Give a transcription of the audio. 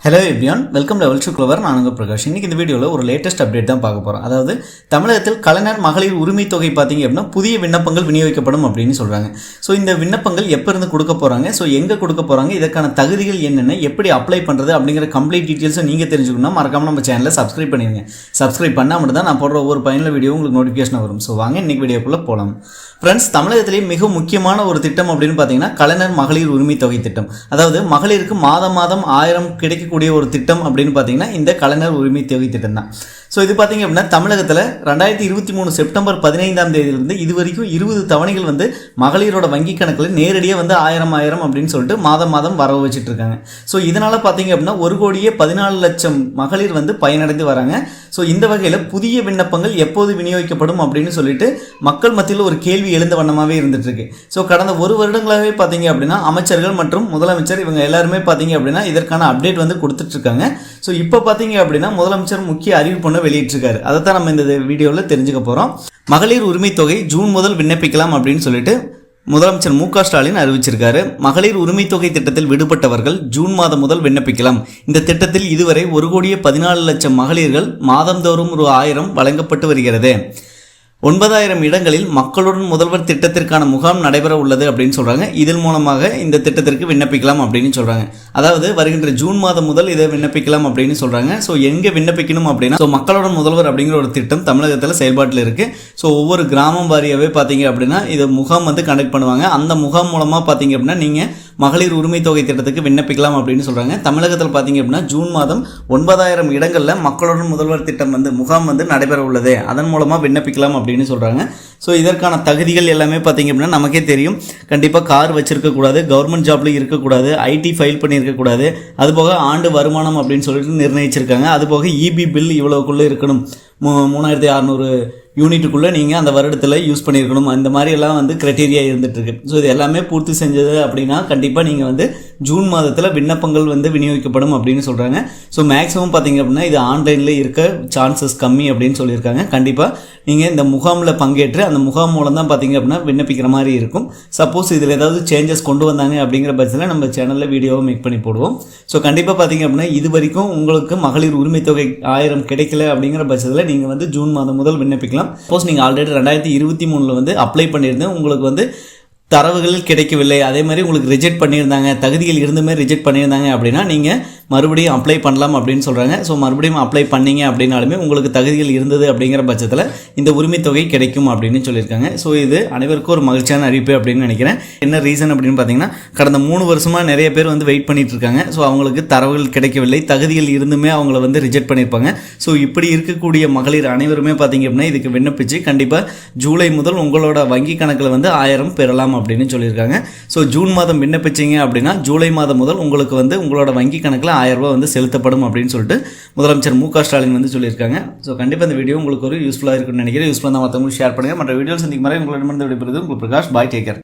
Hello everyone, welcome level to clover. நான் உங்கள் பிரகாஷ். இன்றைக்கி இந்த வீடியோவில் ஒரு லேட்டஸ்ட் அப்டேட் தான் பார்க்க போகிறோம். அதாவது தமிழகத்தில் கலைஞர் மகளிர் உரிமை தொகை பார்த்தீங்க அப்படின்னா புதிய விண்ணப்பங்கள் விநியோகிக்கப்படும் அப்படின்னு சொல்கிறாங்க. ஸோ இந்த விண்ணப்பங்கள் எப்போ இருந்து கொடுக்க போகிறாங்க, ஸோ எங்கே கொடுக்க போகிறாங்க, இதற்கான தகுதிகள் என்னென்ன, எப்படி அப்ளை பண்ணுறது அப்படிங்கிற கம்ப்ளீட் டீட்டெயில்ஸை நீங்கள் தெரிஞ்சுக்கணும்னா மறக்காமல் நம்ம சேனலை சப்ஸ்கிரைப் பண்ணிடுங்க. சப்ஸ்கிரைப் பண்ணால் மட்டும் தான் நான் போடுற ஒவ்வொரு பயனுள்ள வீடியோ உங்களுக்கு நோட்டிஃபிகேஷன் வரும். ஸோ வாங்க இன்றைக்கி வீடியோக்குள்ளே போகலாம். ஃப்ரெண்ட்ஸ், தமிழகத்திலேயே மிக முக்கியமான ஒரு திட்டம் அப்படின்னு பார்த்தீங்கன்னா கலைஞர் மகளிர் உரிமை தொகை திட்டம். அதாவது மகளிருக்கு மாதம் 1000 கிடைக்கக்கூடிய ஒரு திட்டம் அப்படின்னு பார்த்தீங்கன்னா இந்த கலைஞர் உரிமை தொகை திட்டம் தான். ஸோ இது பார்த்தீங்க அப்படின்னா தமிழகத்தில் 2023 செப்டம்பர் 15ஆம் தேதியிலிருந்து இது வரைக்கும் 20 தவணைகள் வந்து மகளிரோட வங்கி கணக்கில் நேரடியாக வந்து 1000 அப்படின்னு சொல்லிட்டு மாதம் வரவு வச்சுட்டு இருக்காங்க. ஸோ இதனால் பார்த்தீங்க அப்படின்னா 1,14,00,000 மகளிர் வந்து பயனடைந்து வராங்க. ஸோ இந்த வகையில் புதிய விண்ணப்பங்கள் எப்போது விநியோகிக்கப்படும் அப்படின்னு சொல்லிட்டு மக்கள் மத்தியில் ஒரு கேள்வி எழுந்த வண்ணமாகவே இருந்துட்டு இருக்கு. ஸோ கடந்த ஒரு வருடங்களாகவே பார்த்தீங்க அப்படின்னா அமைச்சர்கள் மற்றும் முதலமைச்சர் இவங்க எல்லாருமே பார்த்தீங்க அப்படின்னா இதற்கான அப்டேட் வந்து கொடுத்துட்டு இருக்காங்க. ஸோ இப்போ பார்த்தீங்க அப்படின்னா முதலமைச்சர் முக்கிய அறிவிப்பு வெளியிட்டிருக்காரு. அதை தான் நம்ம இந்த வீடியோவில் தெரிஞ்சுக்க போகிறோம். மகளிர் உரிமை தொகை ஜூன் முதல் விண்ணப்பிக்கலாம் அப்படின்னு சொல்லிட்டு முதலமைச்சர் மு.க. ஸ்டாலின் அறிவிச்சிருக்காரு. மகளிர் உரிமை தொகை திட்டத்தில் விடுபட்டவர்கள் ஜூன் மாதம் முதல் விண்ணப்பிக்கலாம். இந்த திட்டத்தில் இதுவரை 1,14,00,000 மகளிர்கள் மாதந்தோறும் ₹1000 வழங்கப்பட்டு வருகிறது. 9,000 இடங்களில் மக்களுடன் முதல்வர் திட்டத்திற்கான முகாம் நடைபெற உள்ளது அப்படின்னு சொல்கிறாங்க. இதன் மூலமாக இந்த திட்டத்திற்கு விண்ணப்பிக்கலாம் அப்படின்னு சொல்கிறாங்க. அதாவது வருகின்ற ஜூன் மாதம் முதல் இதை விண்ணப்பிக்கலாம் அப்படின்னு சொல்கிறாங்க. ஸோ எங்கே விண்ணப்பிக்கணும் அப்படின்னா மக்களுடன் முதல்வர் அப்படிங்கிற ஒரு திட்டம் தமிழகத்தில் செயல்பாட்டில் இருக்குது. ஸோ ஒவ்வொரு கிராமம் வாரியாகவே பார்த்தீங்க அப்படின்னா இதை முகாம் வந்து கண்டக்ட் பண்ணுவாங்க. அந்த முகாம் மூலமாக பார்த்தீங்க அப்படின்னா நீங்கள் மகளிர் உரிமை தொகை திட்டத்துக்கு விண்ணப்பிக்கலாம் அப்படின்னு சொல்கிறாங்க. தமிழகத்தில் பார்த்தீங்க அப்படின்னா ஜூன் மாதம் 9,000 இடங்களில் மக்களுடன் முதல்வர் திட்டம் வந்து முகாம் வந்து நடைபெற உள்ளது. அதன் மூலமாக விண்ணப்பிக்கலாம் அப்படின்னு சொல்கிறாங்க. ஸோ இதற்கான தகுதிகள் எல்லாமே பார்த்தீங்க அப்படின்னா நமக்கே தெரியும். கண்டிப்பாக கார் வச்சிருக்கக்கூடாது, கவர்மெண்ட் ஜாப்ல இருக்கக்கூடாது, ஐடி ஃபைல் பண்ணியிருக்கக்கூடாது, அதுபோக ஆண்டு வருமானம் அப்படின்னு சொல்லிட்டு நிர்ணயிச்சிருக்காங்க. அதுபோக இபி பில் இவ்வளோக்குள்ளே இருக்கணும், 3600 யூனிட்டுக்குள்ளே நீங்கள் அந்த வருடத்தில் யூஸ் பண்ணியிருக்கணும். அந்த மாதிரி எல்லாம் வந்து க்ரைட்டீரியா இருந்துகிட்ருக்கு. ஸோ இது எல்லாமே பூர்த்தி செஞ்சது அப்படின்னா கண்டிப்பாக நீங்கள் வந்து ஜூன் மாதத்தில் விண்ணப்பங்கள் வந்து விநியோகிக்கப்படும் அப்படின்னு சொல்கிறாங்க. ஸோ மேக்ஸிமம் பார்த்தீங்க அப்படின்னா இது ஆன்லைனில் இருக்க சான்சஸ் கம்மி அப்படின்னு சொல்லியிருக்காங்க. கண்டிப்பாக நீங்கள் இந்த முகாமில் பங்கேற்று அந்த முகாம் மூலம் தான் பார்த்தீங்க அப்படின்னா விண்ணப்பிக்கிற மாதிரி இருக்கும். சப்போஸ் இதில் ஏதாவது சேஞ்சஸ் கொண்டு வந்தாங்க அப்படிங்கிற பட்சத்தில் நம்ம சேனலில் வீடியோவை மேக் பண்ணி போடுவோம். ஸோ கண்டிப்பாக பார்த்தீங்க அப்படின்னா இது வரைக்கும் உங்களுக்கு மகளிர் உரிமை தொகை 1000 கிடைக்கல அப்படிங்கிற பட்சத்தில் நீங்கள் வந்து ஜூன் மாதம் முதல் விண்ணப்பிக்கலாம். சப்போஸ் நீங்கள் ஆல்ரெடி 2023 வந்து அப்ளை பண்ணியிருந்தேன், உங்களுக்கு வந்து தரவுகள் கிடைக்கவில்லை, அதே மாதிரி உங்களுக்கு ரிஜெக்ட் பண்ணியிருந்தாங்க, தகுதிகள் இருந்துமே ரிஜெக்ட் பண்ணியிருந்தாங்க அப்படின்னா நீங்கள் மறுபடியும் அப்ளை பண்ணலாம் அப்படின்னு சொல்கிறாங்க. ஸோ மறுபடியும் அப்ளை பண்ணீங்க அப்படின்னாலுமே உங்களுக்கு தகுதிகள் இருந்தது அப்படிங்கிற பட்சத்தில் இந்த உரிமை தொகை கிடைக்கும் அப்படின்னு சொல்லியிருக்காங்க. ஸோ இது அனைவருக்கும் ஒரு மகிழ்ச்சியான அறிவிப்பு அப்படின்னு நினைக்கிறேன். என்ன ரீசன் அப்படின்னு பார்த்தீங்கன்னா கடந்த 3 வருஷமாக நிறைய பேர் வந்து வெயிட் பண்ணிட்டு இருக்காங்க. ஸோ அவங்களுக்கு தரவுகள் கிடைக்கவில்லை, தகுதிகள் இருந்துமே அவங்கள வந்து ரிஜெக்ட் பண்ணியிருப்பாங்க. ஸோ இப்படி இருக்கக்கூடிய மகளிர் அனைவருமே பார்த்தீங்க அப்படின்னா இதுக்கு விண்ணப்பிச்சு கண்டிப்பாக ஜூலை முதல் உங்களோட வங்கி கணக்கில் வந்து 1000 பெறலாம் அப்படின்னு சொல்லியிருக்காங்க. ஸோ ஜூன் மாதம் விண்ணப்பிச்சிங்க அப்படின்னா ஜூலை மாதம் முதல் உங்களுக்கு வந்து உங்களோட வங்கி கணக்கில் ₹1000 வந்து செலுத்தப்படும் அப்படின்னு சொல்லிட்டு முதலமைச்சர் மு.க. ஸ்டாலின் வந்து சொல்லியிருக்காங்க. ஸோ கண்டிப்பாக இந்த வீடியோ உங்களுக்கு ஒரு யூஸ்ஃபுல்லாக இருக்குன்னு நினைக்கிறேன். யூஸ்ஃபுல்லாக தான் மற்றவங்களுக்கு ஷேர் பண்ணுங்கள். மற்ற வீடியோஸ் சந்திக்கும் வரை உங்களிடமிருந்து விடைபெறுவது உங்கள் பிரகாஷ். பாய், டேக் கேர்.